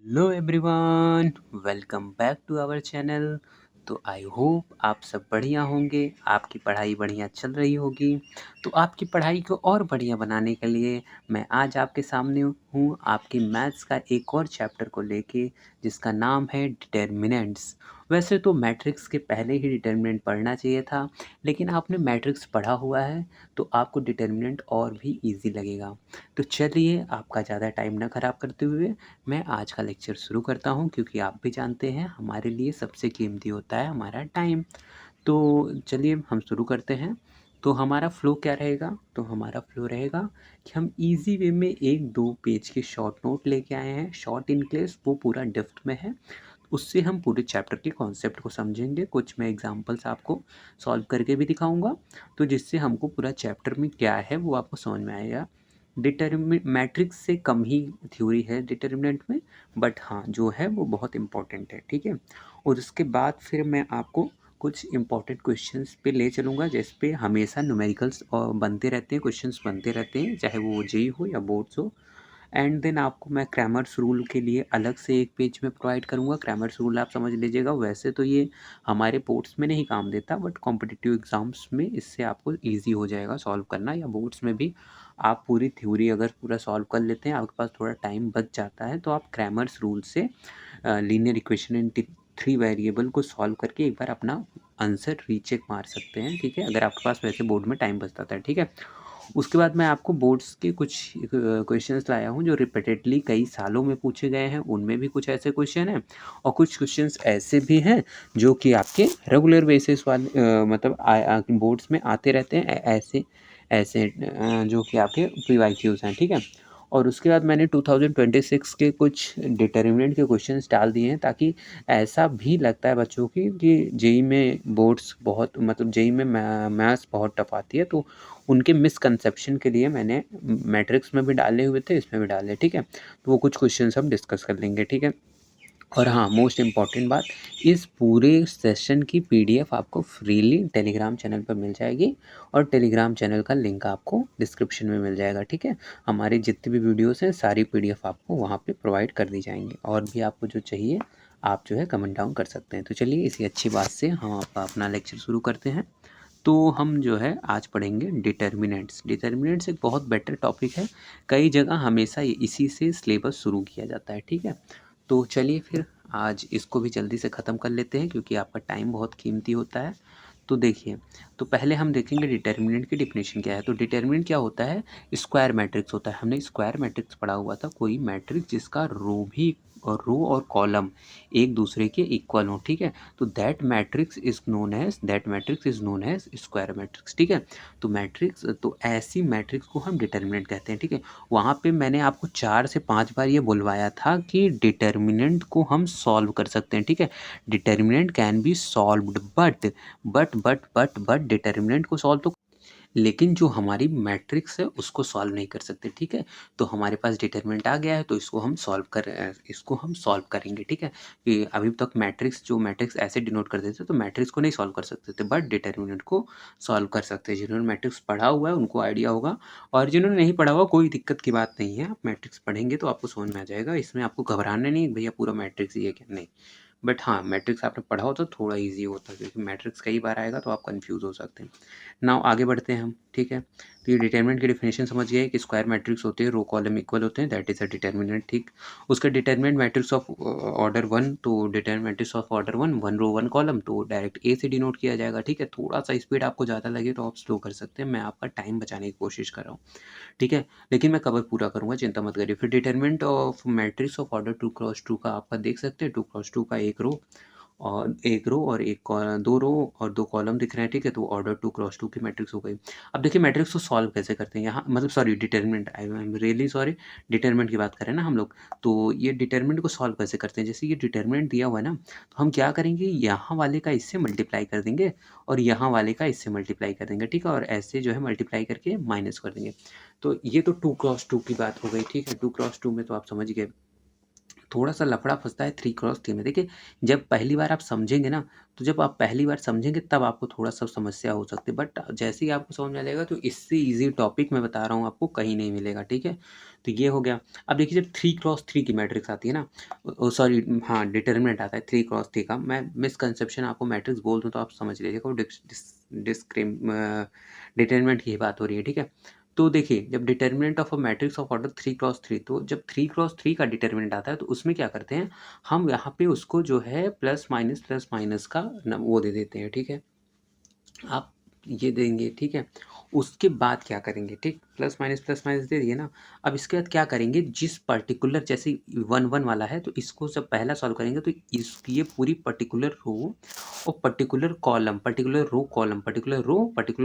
Hello everyone, welcome back to our channel. तो I hope आप सब बढ़िया होंगे, आपकी पढ़ाई बढ़िया चल रही होगी। तो आपकी पढ़ाई को और बढ़िया बनाने के लिए मैं आज आपके सामने हूँ आपकी मैथ्स का एक और चैप्टर को लेके, जिसका नाम है डिटर्मिनेंट्स। वैसे तो मैट्रिक्स के पहले ही डिटर्मिनेंट पढ़ना चाहिए था, लेकिन आपने मैट्रिक्स पढ़ा हुआ है तो आपको डिटर्मिनेंट और भी इजी लगेगा। तो चलिए, आपका ज़्यादा टाइम ना ख़राब करते हुए मैं आज का लेक्चर शुरू करता हूँ, क्योंकि आप भी जानते हैं हमारे लिए सबसे कीमती होता है हमारा टाइम। तो चलिए हम शुरू करते हैं। तो हमारा फ़्लो क्या रहेगा? तो हमारा फ़्लो रहेगा कि हम ईज़ी वे में 1-2 पेज के शॉर्ट नोट लेके आए हैं। शॉर्ट इन केस वो पूरा डेप्थ में है, उससे हम पूरे चैप्टर के कॉन्सेप्ट को समझेंगे। कुछ मैं एग्जांपल्स आपको सॉल्व करके भी दिखाऊंगा, तो जिससे हमको पूरा चैप्टर में क्या है वो आपको समझ में आएगा। मैट्रिक्स से कम ही थ्योरी है डिटर्मिनेंट में, बट हाँ जो है वो बहुत इंपॉर्टेंट है, ठीक है। और उसके बाद फिर मैं आपको कुछ इंपॉर्टेंट क्वेश्चंस पे ले चलूँगा, जिस पे हमेशा न्यूमेरिकल्स बनते रहते हैं, क्वेश्चंस बनते रहते हैं, चाहे वो जेई हो या बोर्ड्स हो। एंड देन आपको मैं क्रैमर्स रूल के लिए अलग से एक पेज में प्रोवाइड करूँगा। क्रैमर्स रूल आप समझ लीजिएगा, वैसे तो ये हमारे बोर्ड्स में नहीं काम देता, बट कॉम्पिटिटिव एग्ज़ाम्स में इससे आपको ईजी हो जाएगा सॉल्व करना, या बोर्ड्स में भी आप पूरी थ्योरी अगर पूरा सॉल्व कर लेते हैं, आपके पास थोड़ा टाइम बच जाता है, तो आप क्रैमर्स रूल से लीनियर इक्वेशन इन 3 वेरिएबल को सॉल्व करके एक बार अपना आंसर रीचेक मार सकते हैं, ठीक है, अगर आपके पास वैसे बोर्ड में टाइम बचता है, ठीक है। उसके बाद मैं आपको बोर्ड्स के कुछ क्वेश्चंस लाया हूँ जो रिपीटेडली कई सालों में पूछे गए हैं, उनमें भी कुछ ऐसे क्वेश्चन हैं, और कुछ क्वेश्चंस ऐसे भी हैं जो कि आपके रेगुलर बेसिस वाले मतलब बोर्ड्स में आते रहते हैं, ऐसे ऐसे जो कि आपके पीवाईक्यूज हैं, ठीक है। और उसके बाद मैंने 2026 के कुछ डिटर्मिनेंट के क्वेश्चंस डाल दिए हैं, ताकि ऐसा भी लगता है बच्चों की कि जेई में बोर्ड्स बहुत मतलब जेई में मैथ्स बहुत टफ आती है, तो उनके मिसकंसेप्शन के लिए मैंने मैट्रिक्स में भी डाले हुए थे, इसमें भी डाले, ठीक है। तो वो कुछ क्वेश्चंस हम डिस्कस कर लेंगे, ठीक है। और हाँ, मोस्ट इम्पॉर्टेंट बात, इस पूरे सेशन की पीडीएफ आपको फ्रीली टेलीग्राम चैनल पर मिल जाएगी, और टेलीग्राम चैनल का लिंक आपको डिस्क्रिप्शन में मिल जाएगा, ठीक है। हमारी जितनी भी वीडियोस हैं सारी पीडीएफ आपको वहाँ पे प्रोवाइड कर दी जाएंगी, और भी आपको जो चाहिए आप जो है कमेंट डाउन कर सकते हैं। तो चलिए, इसी अच्छी बात से हम आपका अपना लेक्चर शुरू करते हैं। तो हम जो है आज पढ़ेंगे डिटर्मिनेंट्स। डिटर्मिनेंट्स एक बहुत बेटर टॉपिक है, कई जगह हमेशा इसी से सिलेबस शुरू किया जाता है, ठीक है। तो चलिए फिर आज इसको भी जल्दी से ख़त्म कर लेते हैं, क्योंकि आपका टाइम बहुत कीमती होता है। तो देखिए, तो पहले हम देखेंगे डिटर्मिनेंट की डिफिनेशन क्या है। तो डिटर्मिनेंट क्या होता है? स्क्वायर मैट्रिक्स होता है। हमने स्क्वायर मैट्रिक्स पढ़ा हुआ था, कोई मैट्रिक्स जिसका रो और कॉलम एक दूसरे के इक्वल हो, ठीक है। तो that matrix is known as square matrix, ठीक है। तो ऐसी मैट्रिक्स को हम डिटर्मिनेंट कहते हैं, ठीक है। वहाँ पे मैंने आपको 4 से 5 बार ये बुलवाया था कि डिटर्मिनेंट को हम सॉल्व कर सकते हैं, ठीक है। Determinant can be solved, but determinant को सॉल्व तो, लेकिन जो हमारी मैट्रिक्स है उसको सॉल्व नहीं कर सकते, ठीक है। तो हमारे पास डिटरमिनेंट आ गया है, तो इसको हम सॉल्व करेंगे, ठीक है। कि अभी तक मैट्रिक्स ऐसे डिनोट करते थे, तो मैट्रिक्स को नहीं सॉल्व कर सकते थे, बट डिटरमिनेंट को सॉल्व कर सकते हैं। जिन्होंने मैट्रिक्स पढ़ा हुआ है उनको आइडिया होगा, और जिन्होंने नहीं पढ़ा हुआ कोई दिक्कत की बात नहीं है, आप मैट्रिक्स पढ़ेंगे तो आपको समझ में आ जाएगा। इसमें आपको घबराना नहीं है भैया पूरा मैट्रिक्स ही है क्या, नहीं। बट हाँ, मैट्रिक्स आपने पढ़ा हो तो थोड़ा ईजी होता है, क्योंकि मैट्रिक्स कई बार आएगा तो आप कन्फ्यूज़ हो सकते हैं। नाउ आगे बढ़ते हैं हम, ठीक है। तो ये डिटर्मिनेंट की डेफिनेशन समझ गए कि स्क्वायर मैट्रिक्स होते हैं, रो कॉलम इक्वल होते हैं, दैट इज अ डिटर्मिनेंट, ठीक। उसका डिटर्मिनेंट मैट्रिक्स ऑफ ऑर्डर 1, तो determinant matrix of order 1, 1 row 1 column, तो डायरेक्ट ए से डिनोट किया जाएगा, ठीक है। थोड़ा सा स्पीड आपको ज़्यादा लगे तो आप स्लो कर सकते हैं, मैं आपका टाइम बचाने की कोशिश कर रहा हूँ, ठीक है। लेकिन मैं कवर पूरा करूँगा, चिंता मत करिए। फिर determinant of matrix of order 2 cross 2 का आपका देख सकते हैं, 2 क्रॉस 2 का एक रो और एक 2 रो और 2 कॉलम दिख रहे हैं, ठीक है। तो ऑर्डर 2 क्रॉस 2 की मैट्रिक्स हो गई। अब देखिए मैट्रिक्स को सॉल्व कैसे करते हैं यहाँ, मतलब sorry determinant, I am really sorry, determinant की बात करें ना हम लोग। तो ये डिटर्मिनेंट को सॉल्व कैसे करते हैं, जैसे ये डिटर्मिनेंट दिया हुआ है ना, तो हम क्या करेंगे, यहाँ वाले का इससे मल्टीप्लाई कर देंगे, और यहाँ वाले का इससे मल्टीप्लाई कर देंगे, ठीक है। और ऐसे जो है मल्टीप्लाई करके माइनस कर देंगे। तो ये तो 2 क्रॉस 2 की बात हो गई, ठीक है। 2 क्रॉस 2 में तो आप समझ गए। थोड़ा-सा लफड़ा फँसता है 3x3 में। देखिए, जब पहली बार आप समझेंगे ना, तो जब आप पहली बार समझेंगे तब आपको थोड़ा-सा समस्या हो सकती है, बट जैसे ही आपको समझ में आ जाएगा तो इससे ईज़ी टॉपिक मैं बता रहा हूँ आपको कहीं नहीं मिलेगा, ठीक है? तो ये हो गया। अब देखिए जब 3x3 की मैट्रिक्स आती है ना, सॉरी, हाँ, डिटरमिनेंट आता है 3x3 का। मैं मिसकंसेप्शन आपको मैट्रिक्स बोल दूँ तो आप समझ लीजिएगा वो डिटरमिनेंट की ही बात हो रही है, ठीक है? तो देखिए, जब determinant of a matrix of order 3x3, तो जब 3x3 का डिटर्मिनेंट आता है तो उसमें क्या करते हैं, हम यहाँ पे उसको जो है प्लस माइनस का वो दे देते हैं, ठीक है? आप ये देंगे, ठीक है? उसके बाद क्या करेंगे, ठीक? प्लस माइनस दे दिए ना। अब इसके बाद क्या करेंगे, जिस पर्टिकुलर, जैसे 1 वाला है तो इसको जब पहला सॉल्व करेंगे तो ये पूरी पर्टिकुलर रो और पर्टिकुलर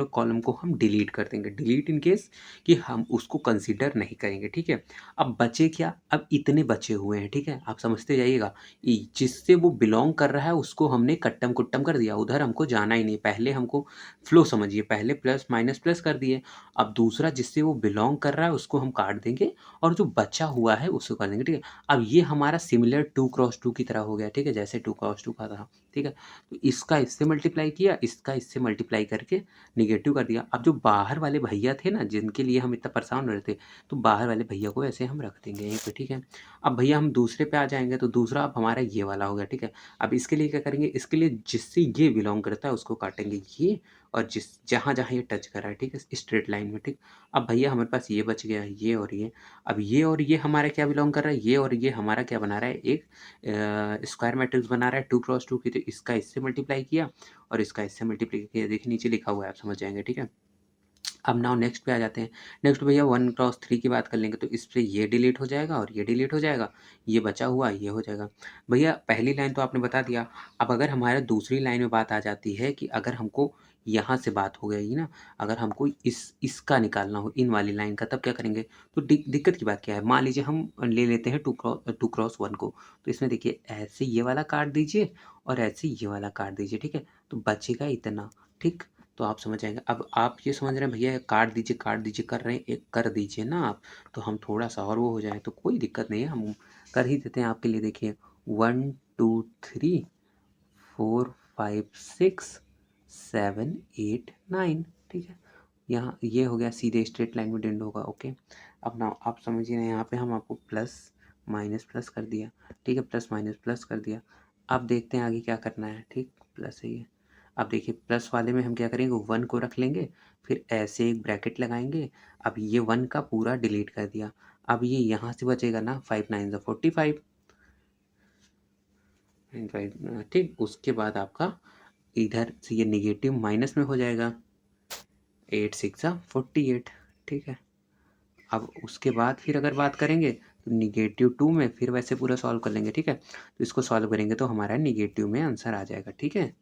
कॉलम को हम डिलीट कर देंगे। डिलीट इन केस कि हम उसको कंसीडर नहीं करेंगे, ठीक है? अब बचे क्या? अब इतने बचे हुए हैं, ठीक है? आप समझते जाइएगा। जिससे वो बिलोंग कर रहा है उसको हमने कट्टम कुट्टम कर दिया, उधर हमको जाना ही नहीं। पहले हमको फ्लो समझिए, पहले प्लस माइनस प्लस कर दिए। अब दूसरा जिससे वो बिलोंग कर रहा है उसको हम काट देंगे और जो बचा हुआ है उसको कर देंगे, ठीक है? अब ये हमारा सिमिलर 2x2 की तरह हो गया, ठीक है? जैसे 2x2 का था, ठीक है? तो इसका इससे मल्टीप्लाई किया, इसका इससे मल्टीप्लाई करके निगेटिव कर दिया। अब जो बाहर वाले भैया थे ना, जिनके लिए हम इतना परेशान हो रहे थे, तो बाहर वाले भैया को ऐसे हम रख देंगे यहीं पे, ठीक है? अब भैया हम दूसरे पे आ जाएँगे, तो दूसरा अब हमारा ये वाला हो गया, ठीक है? अब इसके लिए क्या करेंगे, इसके लिए जिससे ये बिलॉन्ग करता है उसको काटेंगे ये, और जहाँ-जहाँ ये टच कर रहा है, ठीक है? स्ट्रेट लाइन में, ठीक? अब भैया हमारे पास ये बच गया, ये और ये। अब ये और ये हमारा क्या बिलॉन्ग कर रहा है, ये और ये हमारा क्या बना रहा है, एक स्क्वायर मैट्रिक्स बना रहा है 2x2 की, तो इसका इससे मल्टीप्लाई किया और इसका इससे मल्टीप्लाई किया। देखिए नीचे लिखा हुआ है, आप समझ जाएँगे, ठीक है? अब नाउ नेक्स्ट पे आ जाते हैं। नेक्स्ट भैया 1x3 की बात कर लेंगे, तो इस पे ये डिलीट हो जाएगा और ये डिलीट हो जाएगा। ये बचा हुआ ये हो जाएगा। भैया पहली लाइन तो आपने बता दिया। अब अगर हमारा दूसरी लाइन में बात आ जाती है कि अगर हमको यहाँ से बात हो गई ना, अगर हमको इसका निकालना हो, इन वाली लाइन का, तब क्या करेंगे? तो दिक्कत की बात क्या है? मान लीजिए हम ले लेते हैं 2x1 को। तो इसमें देखिए ऐसे ये वाला काट दीजिए और ऐसे ये वाला काट दीजिए, ठीक है? तो बचेगा इतना, ठीक? तो आप समझ जाएँगे। अब आप ये समझ रहे हैं भैया काट दीजिए कर रहे हैं, एक कर दीजिए ना आप, तो हम थोड़ा-सा और वो हो जाएँ तो कोई दिक्कत नहीं है, हम कर ही देते हैं आपके लिए। देखिए 1 2 3 4 5 6 7 8 9, ठीक है? यहाँ ये हो गया, सीधे स्ट्रेट लाइन में एंड होगा, ओके। अब ना आप समझिए ना, यहाँ पे हम आपको प्लस माइनस प्लस कर दिया, ठीक है? प्लस माइनस प्लस कर दिया। अब देखते हैं आगे क्या करना है, ठीक? प्लस है ये। अब देखिए प्लस वाले में हम क्या करेंगे, 1 को रख लेंगे, फिर ऐसे एक ब्रैकेट लगाएँगे। अब ये 1 का पूरा डिलीट कर दिया। अब ये यहाँ से बचेगा ना, 5 9 ज़ा 45, राइट? ठीक, उसके बाद आपका इधर से ये नेगेटिव माइनस में हो जाएगा, 8 6 ज़ा 48, ठीक है? अब उसके बाद फिर अगर बात करेंगे तो -2 में फिर वैसे पूरा सॉल्व कर लेंगे, ठीक है? तो इसको सॉल्व करेंगे तो हमारा नेगेटिव में आंसर आ जाएगा, ठीक है?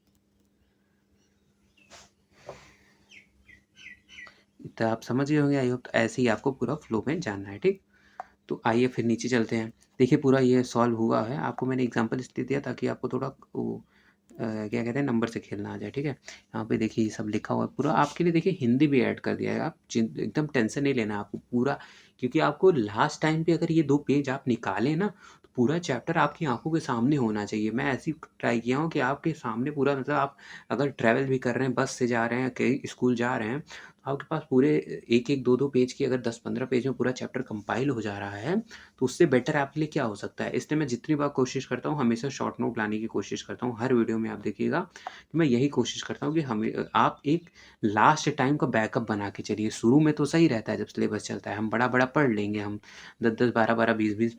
तो आप समझ गए होंगे आई होप। तो ऐसे ही आपको पूरा फ्लो में जानना है, ठीक? तो आइए फिर नीचे चलते हैं। देखिए पूरा ये सॉल्व हुआ है। आपको मैंने एग्ज़ाम्पल इसलिए दिया ताकि आपको थोड़ा वो क्या कहते हैं, नंबर से खेलना आ जाए, ठीक है? यहाँ पे देखिए ये सब लिखा हुआ है पूरा आपके लिए। देखिए हिंदी भी ऐड कर दिया है। आप एकदम टेंशन नहीं लेना है आपको पूरा, क्योंकि आपको लास्ट टाइम पे अगर ये 2 पेज आप निकालें ना, तो पूरा चैप्टर आपकी आँखों के सामने होना चाहिए। मैं ऐसे ही ट्राई किया हूँ कि आपके सामने पूरा, मतलब आप अगर ट्रैवल भी कर रहे हैं, बस से जा रहे हैं, कहीं स्कूल जा रहे हैं, तो आपके पास पूरे 1-1, 2-2 पेज की, अगर 10-15 पेज में पूरा चैप्टर कंपाइल हो जा रहा है, तो उससे बेटर आपके लिए क्या हो सकता है। इसलिए मैं जितनी बार कोशिश करता हूँ, हमेशा शॉर्ट नोट लाने की कोशिश करता हूँ। हर वीडियो में आप देखिएगा कि मैं यही कोशिश करता हूँ कि आप एक लास्ट टाइम का बैकअप बना के चलिए। शुरू में तो सही रहता है जब सिलेबस चलता है, हम बड़ा-बड़ा पढ़ लेंगे, हम 10-10, 12-12, 20-20,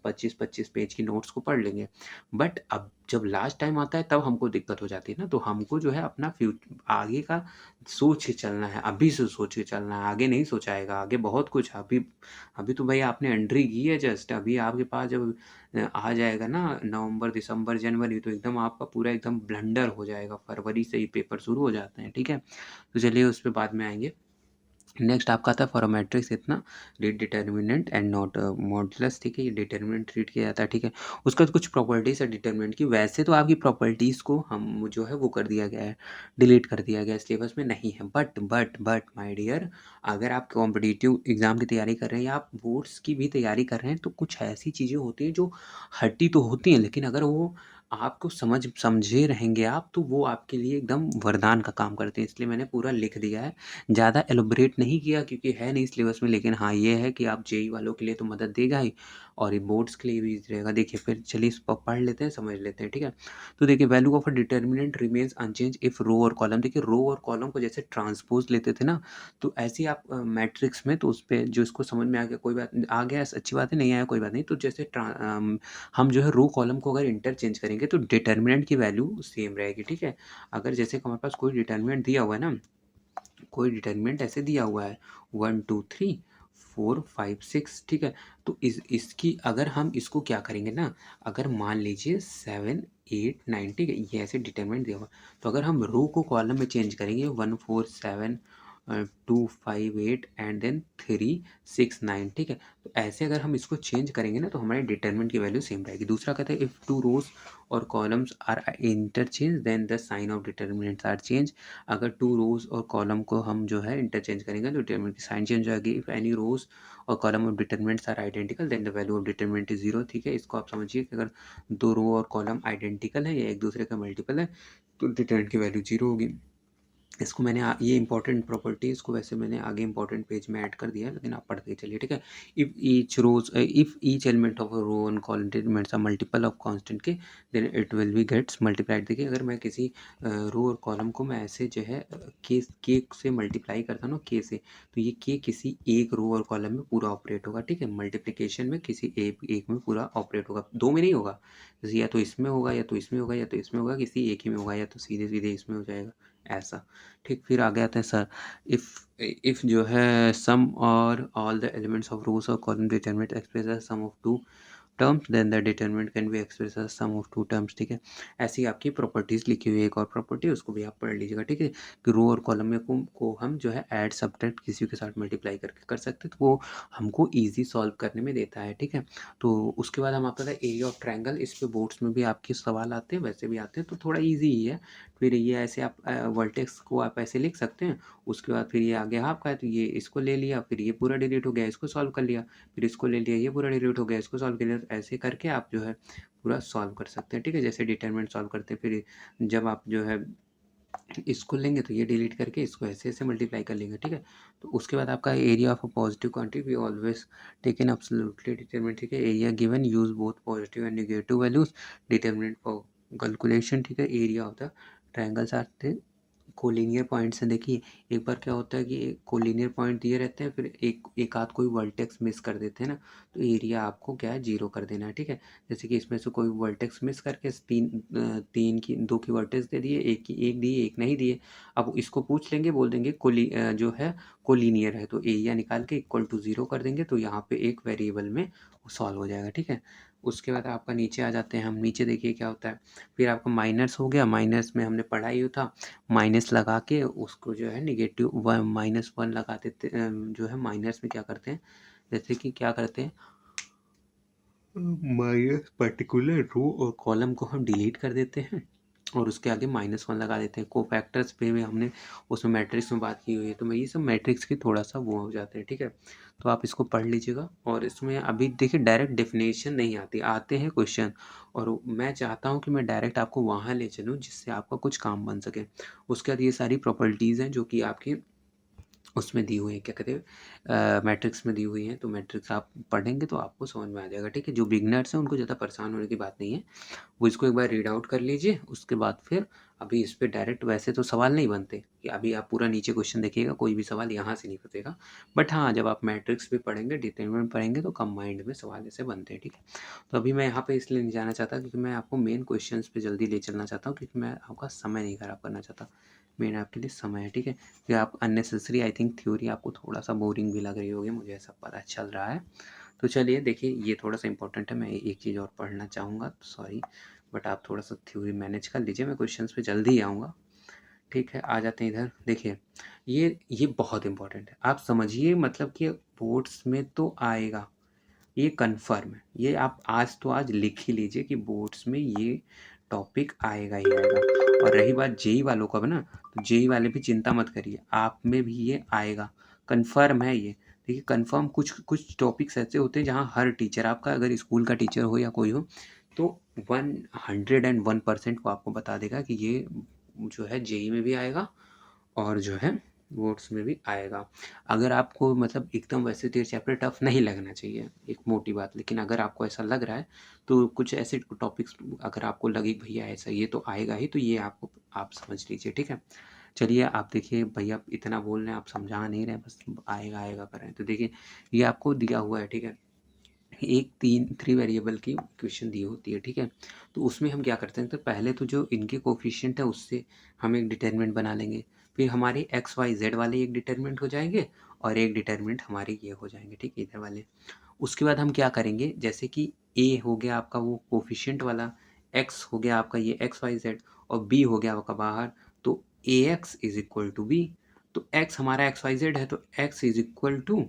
25-25 पेज की नोट्स को पढ़ लेंगे। बट अब जब लास्ट टाइम आता है तब हमको दिक्कत हो जाती है ना, तो हमको जो है अपना आगे का सोच के चलना है, अभी से सोच के चलना है, आगे नहीं सोचाएगा, आगे बहुत कुछ है। अभी अभी तो भाई आपने एंट्री की है जस्ट, अभी आपके पास जब आ जाएगा ना नवंबर, दिसंबर, जनवरी, तो एकदम आपका पूरा एकदम ब्लंडर हो जाएगा। फरवरी से ही पेपर शुरू हो जाते हैं, ठीक है? तो चलिए उस पे बाद में आएँगे। नेक्स्ट आपका आता है फॉर अ मैट्रिक्स इतना read determinant and not modulus, ठीक है, ये डिटर्मिनेंट रीड किया जाता है, ठीक है। उसका कुछ प्रॉपर्टीज है डिटर्मिनेंट की, वैसे तो आपकी प्रॉपर्टीज़ को हम जो है वो कर दिया गया है, डिलीट कर दिया गया है, सिलेबस में नहीं है। बट माय डियर, अगर आप कॉम्पिटिटिव एग्जाम की तैयारी कर रहे हैं या आप बोर्ड्स की भी तैयारी कर रहे हैं तो कुछ ऐसी चीज़ें होती हैं जो हटी तो होती हैं, लेकिन अगर वो आपको समझे रहेंगे आप तो वो आपके लिए एकदम वरदान का काम करते हैं, इसलिए मैंने पूरा लिख दिया है। ज़्यादा एलोबरेट नहीं किया क्योंकि है नहीं सिलेबस में, लेकिन हाँ ये है कि आप जेई वालों के लिए तो मदद देगा ही और ये बोर्ड्स के लिए भी easy रहेगा। देखिए फिर चलिए इस पर पढ़ लेते हैं, समझ लेते हैं, ठीक है। तो देखिए value of a determinant remains unchange if row और कॉलम, देखिए रो और कॉलम को जैसे ट्रांसपोज लेते थे ना, तो ऐसे ही आप मैट्रिक्स में, तो उस पर जो इसको समझ में आ गया कोई बात आ गया अच्छी बात है, नहीं आया कोई बात नहीं। तो जैसे हम जो है रो कॉलम को अगर इंटरचेंज करेंगे तो डिटर्मिनेंट की वैल्यू सेम रहेगी, ठीक है। अगर जैसे हमारे पास कोई डिटर्मिनेंट दिया हुआ है ना, कोई डिटर्मिनेंट ऐसे दिया हुआ है 1 2 3 4 5 6, ठीक है। तो इसकी अगर हम इसको क्या करेंगे ना, अगर मान लीजिए 7 8 9, ठीक है, ये ऐसे डिटर्मिनेंट दिया हुआ, तो अगर हम रो को कॉलम में चेंज करेंगे 1 4 7 2 5 8 एंड देन 3 6 9, ठीक है। तो ऐसे अगर हम इसको चेंज करेंगे ना तो हमारे डिटर्मिनेंट की वैल्यू सेम रहेगी। दूसरा कहता है इफ़ टू रोज और columns are interchange then the sign of determinants are change, अगर टू रोज और कॉलम को हम जो है इंटरचेंज करेंगे तो डिटरमिनेंट की साइन चेंज हो जाएगी। इफ एनी रोज और column of determinants are identical then the value of determinant is zero, ठीक है। इसको आप समझिए कि अगर दो रो और कॉलम आइडेंटिकल है या एक दूसरे का मल्टीपल है तो डिटरमिनेंट की वैल्यू जीरो होगी। इसको मैंने ये इंपॉर्टेंट प्रॉपर्टी इसको वैसे मैंने आगे इंपॉर्टेंट पेज में ऐड कर दिया है, लेकिन आप पढ़ते चलिए, ठीक है। If each element of row and column elements are multiple of constant k then it will be gets multiplied. देखिए अगर मैं किसी रो और कॉलम को मैं ऐसे जो है के से मल्टीप्लाई करता हूँ ना, के से, तो ये के किसी एक रो और कॉलम में पूरा ऑपरेट होगा, ठीक है। मल्टीप्लिकेशन में किसी एक में पूरा ऑपरेट होगा, दो में नहीं होगा। जैसे या तो इसमें होगा या तो इसमें होगा या तो इसमें होगा, किसी एक ही में होगा या तो सीधे सीधे इसमें हो जाएगा, ऐसा, ठीक। फिर आगे आते हैं सर, इफ जो है सम और all the elements of rows और column determinant express as sum of two terms then the determinant can be express as sum of two terms, ठीक है। ऐसी आपकी प्रॉपर्टीज लिखी हुई है, एक और प्रॉपर्टी उसको भी आप पढ़ लीजिएगा, ठीक है, कि रो और कॉलम में को हम जो है ऐड सब्ट्रैक्ट किसी के साथ मल्टीप्लाई करके कर सकते हैं, तो वो हमको ईजी सॉल्व करने में देता है, ठीक है। तो उसके बाद हम आपका एरिया ऑफ ट्रायंगल, इस पे बोर्ड्स में भी आपके सवाल आते हैं, वैसे भी आते हैं, तो थोड़ा ईजी ही है। फिर ये ऐसे आप वर्टेक्स को आप ऐसे लिख सकते हैं। उसके बाद फिर ये आगे आपका है तो ये इसको ले लिया, फिर ये पूरा डिलीट हो गया, इसको सॉल्व कर लिया, फिर इसको ले लिया, ये पूरा डिलीट हो गया, इसको सॉल्व कर लिया। तो ऐसे करके आप जो है पूरा सॉल्व कर सकते हैं, ठीक है। जैसे डिटरमिनेंट सॉल्व करते हैं, फिर जब आप जो है इसको लेंगे तो ये डिलीट करके इसको ऐसे ऐसे मल्टीप्लाई कर लेंगे, ठीक है। तो उसके बाद आपका area of a positive quantity we always taken absolutely determinant, ठीक है। Area given use both positive and negative values determinant for calculation, ठीक है। Area of the triangles are collinear point से, देखिए एक बार क्या होता है कि कोलिनियर पॉइंट दिए रहते हैं, फिर एक आध कोई वर्टेक्स मिस कर देते हैं ना, तो एरिया आपको क्या है जीरो कर देना है, ठीक है। जैसे कि इसमें से कोई वर्टेक्स मिस करके तीन की दो की वर्टेक्स दे दिए, एक दिए एक नहीं दिए। अब इसको पूछ लेंगे, बोल देंगे जो है कोलिनियर है, तो एरिया निकाल के इक्वल टू जीरो कर देंगे, तो यहाँ पे एक वेरिएबल में सॉल्व हो जाएगा, ठीक है। उसके बाद आपका नीचे आ जाते हैं हम, नीचे देखिए क्या होता है। फिर आपका माइनस हो गया, माइनस में हमने पढ़ा ही था, माइनस लगा के उसको जो है निगेटिव -1 लगा देते, जो है माइनस में क्या करते हैं, जैसे कि क्या करते हैं, माइनस पर्टिकुलर रो और कॉलम को हम डिलीट कर देते हैं और उसके आगे -1 लगा देते हैं। कोफैक्टर्स पे भी हमने उसमें मैट्रिक्स में बात की हुई है, तो मैं ये सब मैट्रिक्स के थोड़ा सा वो हो जाते हैं, ठीक है। तो आप इसको पढ़ लीजिएगा। और इसमें अभी देखिए डायरेक्ट डेफिनेशन नहीं आती, आते हैं क्वेश्चन, और मैं चाहता हूँ कि मैं डायरेक्ट आपको वहाँ ले चलूँ जिससे आपका कुछ काम बन सके। उसके बाद ये सारी प्रॉपर्टीज़ हैं जो कि आपकी उसमें दी हुई है, क्या कहते हैं, मैट्रिक्स में दी हुई है, तो मैट्रिक्स आप पढ़ेंगे तो आपको समझ में आ जाएगा, ठीक है। जो बिगनर्स हैं उनको ज़्यादा परेशान होने की बात नहीं है, वो इसको एक बार रीड आउट कर लीजिए। उसके बाद फिर अभी इस पे डायरेक्ट वैसे तो सवाल नहीं बनते कि अभी आप पूरा नीचे क्वेश्चन देखिएगा, कोई भी सवाल यहाँ से नहीं फंसेगा, बट हाँ जब आप मैट्रिक्स भी पढ़ेंगे, डिटरमिनेंट पढ़ेंगे, तो कम माइंड में सवाल ऐसे बनते हैं, ठीक है। तो अभी मैं यहाँ पे इसलिए नहीं जाना चाहता क्योंकि मैं आपको मेन क्वेश्चन पे जल्दी ले चलना चाहता हूँ, क्योंकि मैं आपका समय नहीं खराब करना चाहता। मेन आपके लिए समय है, ठीक है। कि आप अननेसेसरी, आई थिंक थ्योरी आपको थोड़ा सा बोरिंग भी लग रही होगी, मुझे ऐसा पता चल रहा है। तो चलिए देखिए ये थोड़ा सा इंपॉर्टेंट है, मैं एक चीज़ और पढ़ना चाहूँगा, सॉरी, बट आप थोड़ा सा थ्योरी मैनेज कर लीजिए, मैं क्वेश्चंस पे जल्दी ही आऊँगा, ठीक है, आ जाते हैं इधर। देखिए, ये बहुत इम्पोर्टेंट है, आप समझिए, मतलब कि बोर्ड्स में तो आएगा, ये कन्फर्म है। ये आप आज तो आज लिख ही लीजिए कि बोर्ड्स में ये टॉपिक आएगा ही आएगा। और रही बात जेई वालों का ना, तो जेई वाले भी चिंता मत करिए, आप में भी ये आएगा, कन्फर्म है ये। देखिए, कन्फर्म कुछ कुछ टॉपिक्स ऐसे होते हैं जहाँ हर टीचर, आपका अगर स्कूल का टीचर हो या कोई हो, तो 101% को आपको बता देगा कि ये जो है जेई में भी आएगा और जो है बोर्ड्स में भी आएगा। अगर आपको मतलब एकदम वैसे तो ये चैप्टर टफ नहीं लगना चाहिए, एक मोटी बात, लेकिन अगर आपको ऐसा लग रहा है तो कुछ ऐसे टॉपिक्स अगर आपको लगे भैया ऐसा ये तो आएगा ही, तो ये आपको आप समझ लीजिए, ठीक है। चलिए, आप देखिए भैया इतना बोल रहे हैं, आप समझा नहीं रहे, बस आएगा आएगा कर रहे हैं। तो देखिए, ये आपको दिया हुआ है, ठीक है। एक 3 वेरिएबल की इक्वेशन दी होती है, ठीक है। तो उसमें हम क्या करते हैं, तो पहले तो जो इनके कोफिशिएंट है उससे हम एक डिटरमिनेंट बना लेंगे, फिर हमारे एक्स वाई जेड वाले एक डिटरमिनेंट हो जाएंगे और एक डिटरमिनेंट हमारे ये हो जाएंगे, ठीक है, इधर वाले। उसके बाद हम क्या करेंगे, जैसे कि ए हो गया आपका वो कोफिशिएंट वाला, एक्स हो गया आपका ये एक्स वाई जेड, और बी हो गया आपका बाहर, तो A x is equal to B. तो एक्स हमारा एक्स वाई जेड है, तो x is equal to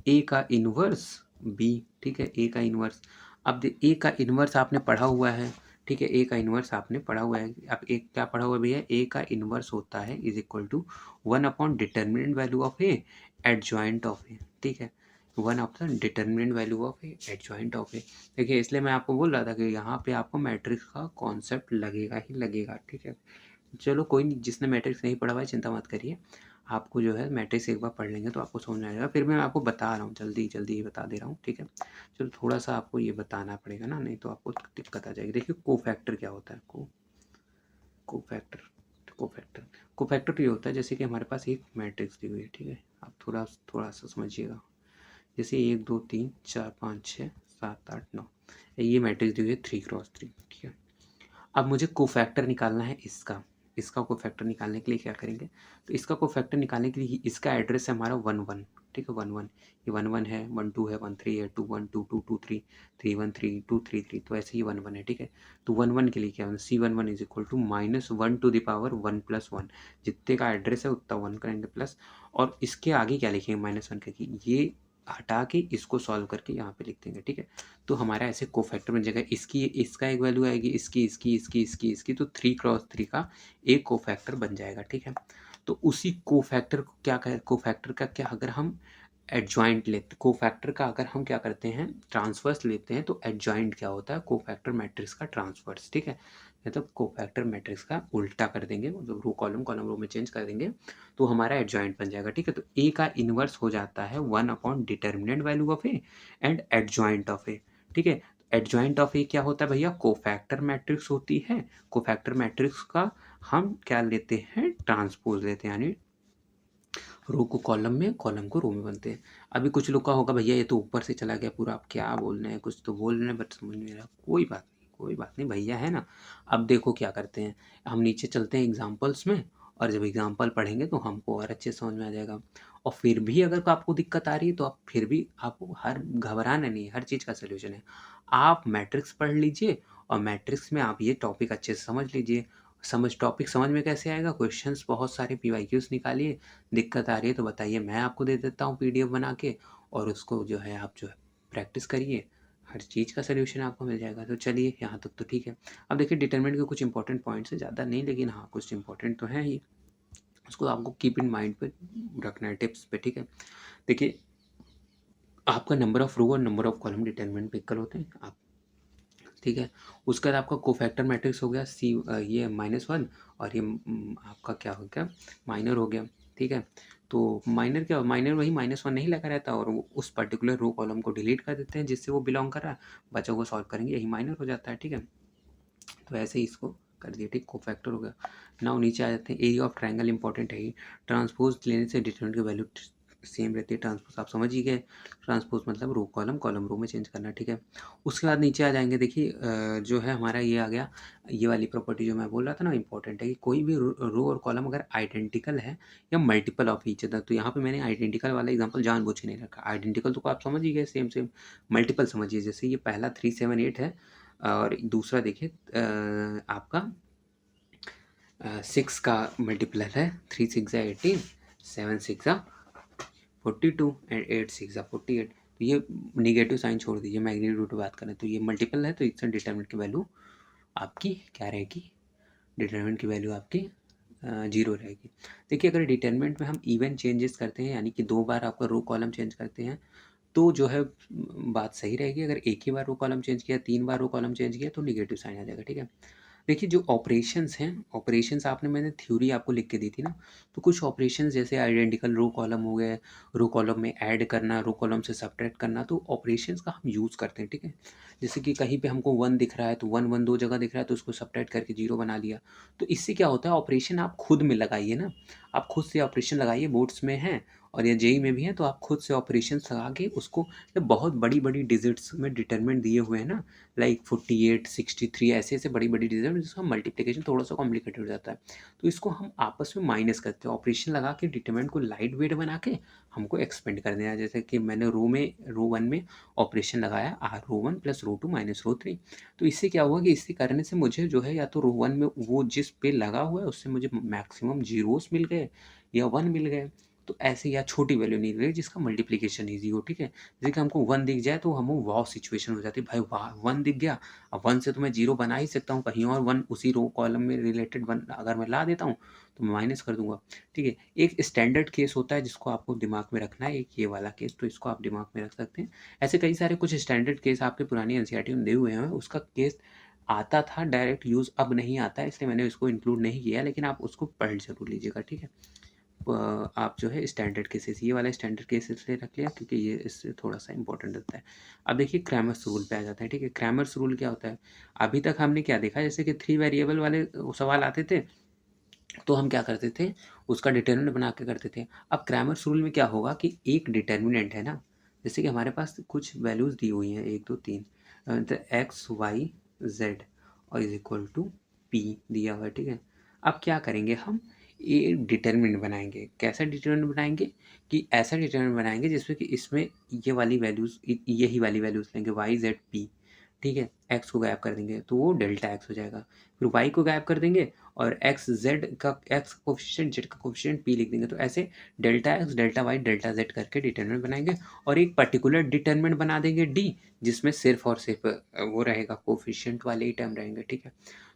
A का इन्वर्स बी, ठीक है, ए का इन्वर्स। अब ए का इन्वर्स आपने पढ़ा हुआ है, ठीक है, ए का इन्वर्स आपने पढ़ा हुआ है। अब एक क्या पढ़ा हुआ है भैया, ए का इन्वर्स होता है is equal to determinant value of A adjoint of A, ठीक है, determinant value of A adjoint of A. देखिए, इसलिए मैं आपको बोल रहा था कि यहाँ पे आपको मैट्रिक्स का कॉन्सेप्ट लगेगा ही लगेगा, ठीक है। चलो कोई नहीं, जिसने मैट्रिक्स नहीं पढ़ा हुआ है चिंता मत करिए, आपको जो है मैट्रिक्स एक बार पढ़ लेंगे तो आपको समझ में आ जाएगा। फिर मैं आपको बता रहा हूँ, जल्दी जल्दी ही बता दे रहा हूँ, ठीक है। चलो थोड़ा सा आपको ये बताना पड़ेगा ना, नहीं तो आपको दिक्कत आ जाएगी। देखिए, कोफैक्टर क्या होता है, कोफैक्टर कोफैक्टर कोफैक्टर ये होता है, जैसे कि हमारे पास एक मैट्रिक्स दी हुई है, ठीक है। आप थोड़ा थोड़ा सा समझिएगा, जैसे 1 2 3 4 5 6 7 8 9, ये मैट्रिक्स दी हुई है 3x3, ठीक है। अब मुझे कोफैक्टर निकालना है इसका, इसका कोफैक्टर निकालने के लिए क्या करेंगे, तो इसका कोफैक्टर निकालने के लिए इसका एड्रेस है हमारा 1 1, ठीक है, 1 1, ये 1 1 है, 1 2 है, 1 3 है, 2 1 2 2 2 3 3 1 3 2 3 3, तो ऐसे ही 1 1 है, ठीक है। तो 1 1 के लिए क्या है, C11 is equal to -1 to the power 1 + 1, जितने का एड्रेस है उतना 1 करेंगे प्लस, और इसके आगे क्या लिखेंगे -1 करके, ये हटा के इसको सॉल्व करके यहाँ पे लिख देंगे, ठीक है। तो हमारा ऐसे कोफैक्टर बन जाएगा, इसकी इसका एक वैल्यू आएगी, इसकी इसकी इसकी इसकी इसकी, तो 3x3 का एक कोफैक्टर बन जाएगा, ठीक है। तो उसी कोफैक्टर को क्या कहे, कोफैक्टर का क्या, अगर हम एडजॉइंट लेते, कोफैक्टर का अगर हम क्या करते हैं ट्रांसवर्स लेते हैं, तो एडजॉइंट क्या होता है, कोफैक्टर मैट्रिक्स का ट्रांसवर्स, ठीक है। मतलब कोफैक्टर मैट्रिक्स का उल्टा कर देंगे, मतलब रो कॉलम कॉलम रो में चेंज कर देंगे, तो हमारा एडजॉइंट बन जाएगा, ठीक है। तो ए का इन्वर्स हो जाता है determinant value of A and adjoint of A, ठीक है। एडजॉइंट ऑफ ए क्या होता है भैया, कोफैक्टर मैट्रिक्स होती है, कोफैक्टर मैट्रिक्स का हम क्या लेते हैं, ट्रांसपोज लेते हैं, यानी रो को कॉलम में, कॉलम को रो में बनते हैं। अभी कुछ लोग का होगा भैया ये तो ऊपर से चला गया पूरा, आप क्या बोल रहे हैं, कुछ तो बोल रहे हैं बट समझ नहीं आ रहा, कोई बात नहीं, कोई बात नहीं भैया, है ना। अब देखो क्या करते हैं, हम नीचे चलते हैं एग्जाम्पल्स में, और जब एग्जाम्पल पढ़ेंगे तो हमको और अच्छे से समझ में आ जाएगा। और फिर भी अगर आपको दिक्कत आ रही है तो आप फिर भी, आपको हर घबराना नहीं है, हर चीज़ का सोल्यूशन है। आप मैट्रिक्स पढ़ लीजिए और मैट्रिक्स में आप ये टॉपिक अच्छे से समझ लीजिए। टॉपिक समझ में कैसे आएगा, क्वेश्चंस बहुत सारे पीवाईक्यूज निकालिए, दिक्कत आ रही है तो बताइए, मैं आपको दे देता हूँ पीडीएफ बना के, और उसको जो है आप जो है प्रैक्टिस करिए, हर चीज़ का सलूशन आपको मिल जाएगा। तो चलिए यहाँ तक तो ठीक है। अब देखिए, डिटरमिनेंट के कुछ इंपॉर्टेंट पॉइंट्स है, ज़्यादा नहीं लेकिन हाँ कुछ इंपॉर्टेंट तो हैं ही, उसको आपको कीप इन माइंड पे रखना है, टिप्स पे, ठीक है। देखिए, आपका नंबर ऑफ रो और नंबर ऑफ कॉलम डिटरमिनेंट पे इक्वल होते हैं आप, ठीक है। उसके बाद आपका कोफैक्टर मैट्रिक्स हो गया सी, ये -1, और ये आपका क्या हो गया, माइनर हो गया, ठीक है। तो माइनर क्या, माइनर वही -1 नहीं लगा रहता, और उस पर्टिकुलर रो कॉलम को डिलीट कर देते हैं जिससे वो बिलोंग कर रहा है, बच्चों को सॉल्व करेंगे, यही माइनर हो जाता है, ठीक है। तो ऐसे ही इसको कर दिया, ठीक, कोफैक्टर हो गया। नाउ नीचे आ जाते हैं, एरिया ऑफ ट्रायंगल इंपॉर्टेंट है ही, ट्रांसपोज लेने से डिटरमिनेंट की वैल्यू सेम रहती है, ट्रांसपोज आप समझ ही गए, ट्रांसपोज मतलब रो कॉलम, कॉलम रो में चेंज करना, ठीक है। उसके बाद नीचे आ जाएंगे, देखिए जो है हमारा ये आ गया, ये वाली प्रॉपर्टी जो मैं बोल रहा था ना इंपॉर्टेंट है, कि कोई भी रो और कॉलम अगर आइडेंटिकल है या मल्टीपल ऑफ ईच अदर, तो यहाँ पे मैंने आइडेंटिकल वाला एग्जांपल जानबूझ के नहीं रखा, आइडेंटिकल तो आप समझ ही गए, सेम सेम, मल्टीपल समझिए, जैसे ये पहला 3 7 8 है, और दूसरा देखिए आपका 6 का मल्टीपल है, 3 6 18, 7 6 42 एंड 8 6 48। तो ये निगेटिव साइन छोड़ दीजिए, मैग्नीट्यूड की बात करें तो ये मल्टीपल है, तो इससे डिटरमिनेंट की वैल्यू आपकी क्या रहेगी, डिटरमिनेंट की वैल्यू आपकी 0 रहेगी। देखिए अगर डिटरमिनेंट में हम इवन चेंजेस करते हैं, यानी कि 2 बार आपका रो कॉलम चेंज करते हैं, तो जो है बात सही रहेगी। अगर एक ही बार रो कॉलम चेंज किया, 3 बार रो कॉलम चेंज किया, तो नेगेटिव साइन आ जाएगा, ठीक है। देखिए जो ऑपरेशंस हैं, ऑपरेशंस आपने, मैंने थ्योरी आपको लिख के दी थी ना, तो कुछ ऑपरेशंस जैसे आइडेंटिकल रो कॉलम हो गए, रो कॉलम में ऐड करना, रो कॉलम से सब्ट्रैक्ट करना, तो ऑपरेशंस का हम यूज़ करते हैं, ठीक है। जैसे कि कहीं पे हमको 1 दिख रहा है, तो 1 1 2 जगह दिख रहा है, तो उसको सब्ट्रैक्ट करके 0 बना लिया। तो इससे क्या होता है, ऑपरेशन आप खुद में लगाइए ना, आप खुद से ऑपरेशन लगाइए, बोर्ड्स में हैं और या जेईई में भी हैं, तो आप खुद से ऑपरेशंस लगा के उसको, जब बहुत बड़ी-बड़ी डिजिट्स में डिटरमिनेंट दिए हुए हैं ना, लाइक 48 63 ऐसे-ऐसे बड़ी-बड़ी डिजिट जिसका मल्टीप्लिकेशन थोड़ा-सा कॉम्प्लिकेटेड हो जाता है। तो इसको हम आपस में माइनस करते हैं, ऑपरेशन लगा के डिटरमिनेंट को लाइट वेट बना के हमको एक्सपेंड कर देना है। जैसे कि मैंने रो 1 में ऑपरेशन लगाया रो 1 प्लस रो 2 माइनस रो 3। तो इससे क्या हुआ कि इससे करने से मुझे जो है, या तो रो 1 में वो जिस पे लगा हुआ है उससे मुझे मैक्सिमम ज़ीरोस मिल गए या 1 मिल गए। तो ऐसे, या छोटी वैल्यू नहीं मिली जिसका मल्टीप्लिकेशन ईज़ी हो, ठीक है। जैसे कि हमको 1 दिख जाए तो हम वॉव सिचुएशन हो जाती है, भाई वाह! 1 दिख गया, अब 1 से तो मैं 0 बना ही सकता हूँ, कहीं और 1 उसी रो कॉलम में रिलेटेड 1 अगर मैं ला देता हूँ, तो मैं माइनस कर दूँगा, ठीक है। एक स्टैंडर्ड केस होता है जिसको आपको दिमाग में रखना है, एक ये वाला केस, तो इसको आप दिमाग में रख सकते हैं। ऐसे कई सारे कुछ स्टैंडर्ड केस आपके पुरानी एनसीईआरटी में दिए हुए हैं, उसका केस आता था डायरेक्ट यूज़, अब नहीं आता है, इसलिए मैंने उसको इंक्लूड नहीं किया, लेकिन आप उसको पढ़ ज़रूर लीजिएगा, ठीक है। आप जो है स्टैंडर्ड केसेस, ये वाला स्टैंडर्ड केस इसलिए रख लिया क्योंकि ये इससे थोड़ा-सा इम्पोर्टेंट होता है। अब देखिए क्रैमर्स रूल पे आ जाते हैं, ठीक है। क्रैमर्स रूल क्या होता है? अभी तक हमने क्या देखा, जैसे कि 3 वेरिएबल वाले सवाल आते थे, तो हम क्या करते थे, उसका डिटरमिनेंट बना के करते थे। अब क्रैमर्स रूल में क्या होगा कि एक डिटरमिनेंट है ना, जैसे कि हमारे पास कुछ वैल्यूज़ दी हुई हैं 1 2 3, द एक्स, वाई, ज़ेड और इज़ इक्वल टू पी दिया हुआ है, ठीक है। अब क्या करेंगे हम, ये डिटरमिनेंट बनाएँगे। कैसा डिटरमिनेंट बनाएँगे, कि ऐसा डिटरमिनेंट बनाएँगे जिसमें कि इसमें ये वाली वैल्यूज़ यही वाली वैल्यूज़ लेंगे, वाई, ज़ेड, पी, ठीक है। एक्स को गायब कर देंगे तो वो डेल्टा एक्स हो जाएगा। फिर वाई को गायब कर देंगे और एक्स जेड का, एक्स का कोफिशिएंट, जेड का कोफिशिएंट पी लिख देंगे। तो ऐसे delta X, delta Y, delta Z करके डिटरमिनेंट बनाएंगे और एक पर्टिकुलर डिटरमिनेंट बना देंगे डी, जिसमें सिर्फ और सिर्फ वो रहेगा, कोफिशिएंट वाले ही टर्म रहेंगे, ठीक है।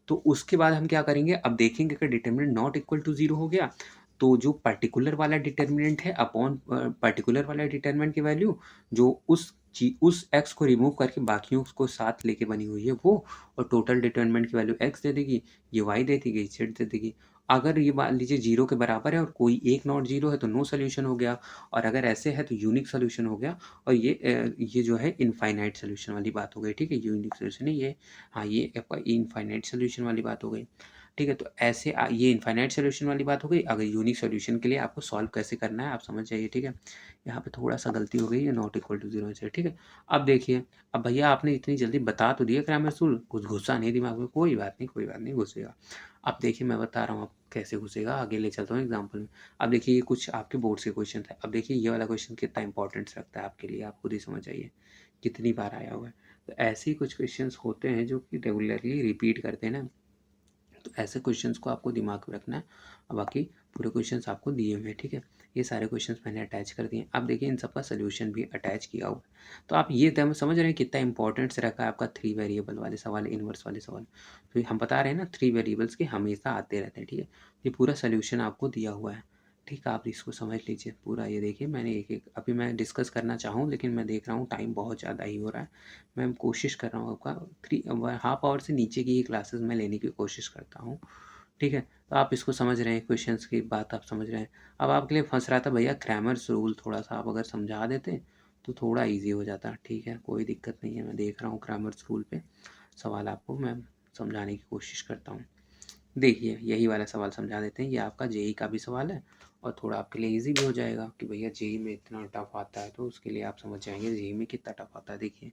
तो उसके बाद हम क्या करेंगे, अब देखेंगे कि determinant not equal to zero हो गया, तो जो पर्टिकुलर वाला डिटरमिनेंट है अपॉन पर्टिकुलर वाला डिटरमिनेंट की वैल्यू, जो उस एक्स को रिमूव करके बाकियों को साथ लेके बनी हुई है वो, और टोटल डिटरमिनेंट की वैल्यू एक्स दे देगी, ये वाई दे देगी, जेड दे देगी। अगर ये मान लीजिए जीरो के बराबर है और कोई एक नॉट जीरो है तो नो सोल्यूशन हो गया, और अगर ऐसे है तो यूनिक सोल्यूशन हो गया। और ये जो है इनफाइनाइट सोल्यूशन वाली बात हो गई, ठीक है। यूनिक सोल्यूशन है ये, हाँ ये आपका इनफाइनाइट सोल्यूशन वाली बात हो गई, ठीक है। तो ऐसे ये इनफाइनाइट सोल्यूशन वाली बात हो गई। अगर यूनिक सोल्यूशन के लिए आपको सॉल्व कैसे करना है आप समझ जाइए, ठीक है। यहाँ पे थोड़ा सा गलती हो गई है, नॉट इक्वल टू जीरो से, ठीक है। अब देखिए, अब भैया आपने इतनी जल्दी बता तो दिया क्रैमर रूल, कुछ घुसा नहीं दिमाग में, कोई बात नहीं, कोई बात नहीं, घुसेगा। अब देखिए मैं बता रहा हूँ आपको कैसे घुसेगा, आगे ले चलता हूँ एग्जाम्पल में। अब देखिए ये कुछ आपके बोर्ड से क्वेश्चन है। अब देखिए ये वाला क्वेश्चन कितना इंपॉर्टेंस रखता है आपके लिए, आप खुद ही समझ जाइए कितनी बार आया हुआ है। तो ऐसे ही कुछ क्वेश्चंस होते हैं जो कि रेगुलरली रिपीट करते हैं ना, तो ऐसे क्वेश्चंस को आपको दिमाग में रखना है। और बाकी पूरे क्वेश्चंस आपको दिए हुए हैं, ठीक है। ये सारे क्वेश्चंस मैंने अटैच कर दिए। अब देखिए इन सबका सोल्यूशन भी अटैच किया हुआ है। तो आप ये तब समझ रहे हैं कितना इंपॉर्टेंस रखा है आपका 3 वेरिएबल वाले सवाल, इनवर्स वाले सवाल। तो हम बता रहे हैं ना 3 वेरिएबल्स के हमेशा आते रहते हैं, ठीक है। ये पूरा सोल्यूशन आपको दिया हुआ है, ठीक है। आप इसको समझ लीजिए पूरा। ये देखिए मैंने एक एक अभी मैं डिस्कस करना चाहूँ, लेकिन मैं देख रहा हूँ टाइम बहुत ज़्यादा ही हो रहा है। मैं कोशिश कर रहा हूँ आपका 3 हाफ आवर से नीचे की ही क्लासेस में लेने की कोशिश करता हूँ, ठीक है। तो आप इसको समझ रहे हैं, क्वेश्चंस की बात आप समझ रहे हैं। अब आपके लिए फंस रहा था भैया ग्रामर्स रूल, थोड़ा सा आप अगर समझा देते तो थोड़ा इजी हो जाता, ठीक है। कोई दिक्कत नहीं है, मैं देख रहा हूँ ग्रामर्स रूल पे सवाल आपको मैं समझाने की कोशिश करता हूँ। देखिए यही वाला सवाल समझा देते हैं, ये आपका जेई का भी सवाल है और थोड़ा आपके लिए इजी भी हो जाएगा कि भैया जेई में इतना टफ आता है, तो उसके लिए आप समझ जाएंगे जेई में कितना टफ आता है। देखिए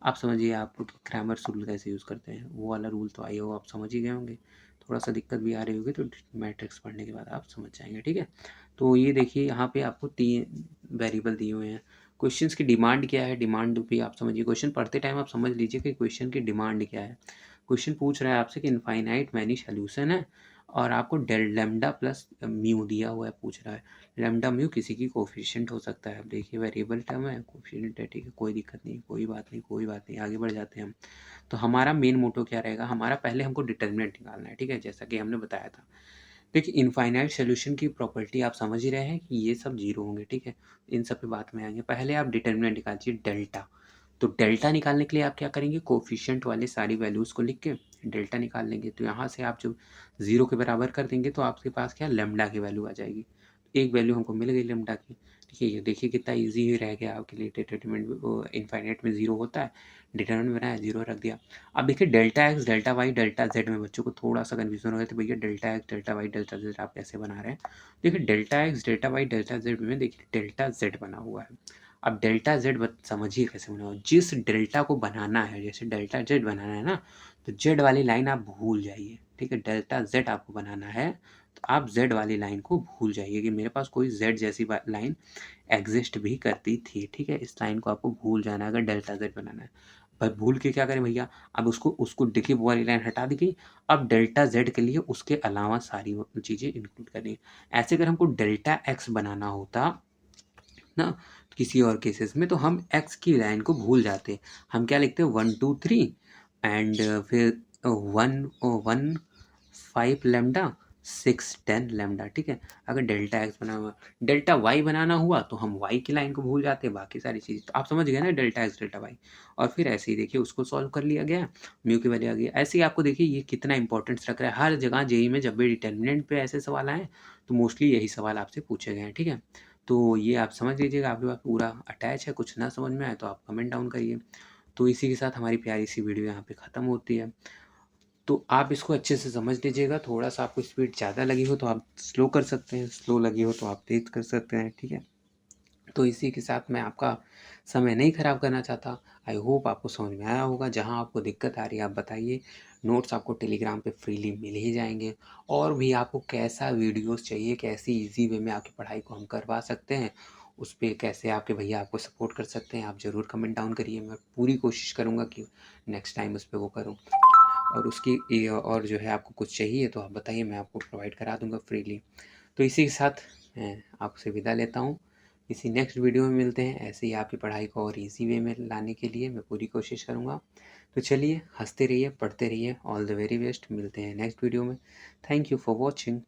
आप समझिए, आप ग्रामर रूल कैसे यूज़ करते हैं, वो वाला रूल तो आई हो आप समझ ही गए होंगे। थोड़ा सा दिक्कत भी आ रही होगी तो मैट्रिक्स पढ़ने के बाद आप समझ जाएंगे, ठीक है। तो ये देखिए यहाँ पे आपको 3 वेरिएबल दिए हुए हैं। क्वेश्चंस की डिमांड क्या है, डिमांड भी आप समझिए, क्वेश्चन पढ़ते टाइम आप समझ लीजिए कि क्वेश्चन की डिमांड क्या है। क्वेश्चन पूछ रहा है आपसे कि इनफाइनाइट मैनी सोल्यूशन है और आपको डेल लैम्डा प्लस म्यू दिया हुआ है, पूछ रहा है। लैम्डा म्यू किसी की कोफिशिएंट हो सकता है। अब देखिए वेरिएबल टर्म है, कोफिशिएंट है, ठीक है, कोई दिक्कत नहीं, कोई बात नहीं, कोई बात नहीं, आगे बढ़ जाते हैं हम। तो हमारा मेन मोटो क्या रहेगा, हमारा पहले हमको डिटर्मिनेंट निकालना है, ठीक है, जैसा कि हमने बताया था। देखिए इनफाइनाइट सोल्यूशन की प्रॉपर्टी आप समझ ही रहे हैं कि ये सब जीरो होंगे, ठीक है, इन सब पे बात में आएंगे। पहले आप डिटर्मिनेंट निकालिए डेल्टा। तो डेल्टा निकालने के लिए आप क्या करेंगे, कोफिशिएंट वाले सारी वैल्यूज़ को लिख के डेल्टा निकाल लेंगे। तो यहाँ से आप जब ज़ीरो के बराबर कर देंगे तो आपके पास क्या लैम्डा की वैल्यू आ जाएगी। एक वैल्यू हमको मिल गई लैम्डा की, ठीक है। ये देखिए कितना ईजी रह गया आपके लिए। डिटर्मिनेंट इनफाइनाइट में ज़ीरो होता है, डिटर्मिनेंट बनाया, ज़ीरो रख दिया। अब देखिए delta X delta Y delta Z में बच्चों को थोड़ा सा कन्फ्यूजन हो गया तो भैया delta X delta Y delta Z आप कैसे बना रहे हैं। देखिए delta X delta Y delta Z में देखिए डेल्टा जेड बना हुआ है। अब डेल्टा जेड समझिए कैसे बना हुआ है। जिस डेल्टा को बनाना है, जैसे डेल्टा जेड बनाना है ना, तो जेड वाली लाइन आप भूल जाइए, ठीक है। डेल्टा जेड आपको बनाना है तो आप जेड वाली लाइन को भूल जाइए कि मेरे पास कोई जेड जैसी लाइन एग्जिस्ट भी करती थी, ठीक है। इस लाइन को आपको भूल जाना है अगर डेल्टा जेड बनाना है। पर भूल के क्या करें भैया, अब उसको उसको देखिए वो वाली लाइन हटा दी गई। अब डेल्टा जेड के लिए उसके अलावा सारी चीज़ें इंक्लूड करनी है। ऐसे अगर हमको डेल्टा एक्स बनाना होता ना किसी और केसेस में, तो हम एक्स की लाइन को भूल जाते। हम क्या लिखते हैं 1 2 3 एंड फिर 1 1 5 लैम्डा 6 10 लैम्डा, ठीक है। अगर डेल्टा एक्स बना हुआ, डेल्टा वाई बनाना हुआ तो हम वाई की लाइन को भूल जाते, बाकी सारी चीज़ तो आप समझ गए ना, डेल्टा एक्स डेल्टा वाई। और फिर ऐसे ही देखिए उसको सॉल्व कर लिया गया, म्यू की वैल्यू आ गई। ऐसे ही आपको देखिए ये कितना इंपॉर्टेंस रख रहा है हर जगह। जेई में जब भी डिटर्मिनेंट पे ऐसे सवाल आए तो मोस्टली यही सवाल आपसे पूछे गए हैं, ठीक है। तो ये आप समझ लीजिएगा, आपके पास पूरा अटैच है। कुछ ना समझ में आए तो आप कमेंट डाउन करिए। तो इसी के साथ हमारी प्यारी सी वीडियो यहाँ पे ख़त्म होती है। तो आप इसको अच्छे से समझ लीजिएगा। थोड़ा सा आपको स्पीड ज़्यादा लगी हो तो आप स्लो कर सकते हैं, स्लो लगी हो तो आप तेज़ कर सकते हैं, ठीक है। तो इसी के साथ मैं आपका समय नहीं ख़राब करना चाहता। आई होप आपको समझ में आया होगा। जहाँ आपको दिक्कत आ रही है आप बताइए। नोट्स आपको टेलीग्राम पे फ्रीली मिल ही जाएंगे। और भी आपको कैसा वीडियोस चाहिए, कैसी इजी वे में आपकी पढ़ाई को हम करवा सकते हैं, उस पर कैसे आपके भैया आपको सपोर्ट कर सकते हैं, आप ज़रूर कमेंट डाउन करिए। मैं पूरी कोशिश करूँगा कि नेक्स्ट टाइम उस पर वो करूँ। और और जो है आपको कुछ चाहिए तो आप बताइए, मैं आपको प्रोवाइड करा दूँगा फ्रीली। तो इसी के साथ मैं आपसे विदा लेता हूँ। किसी नेक्स्ट वीडियो में मिलते हैं। ऐसे ही आपकी पढ़ाई को और इजी वे में लाने के लिए मैं पूरी कोशिश करूँगा। तो चलिए, हंसते रहिए, पढ़ते रहिए। All the very best. मिलते हैं नेक्स्ट वीडियो में। Thank you for watching.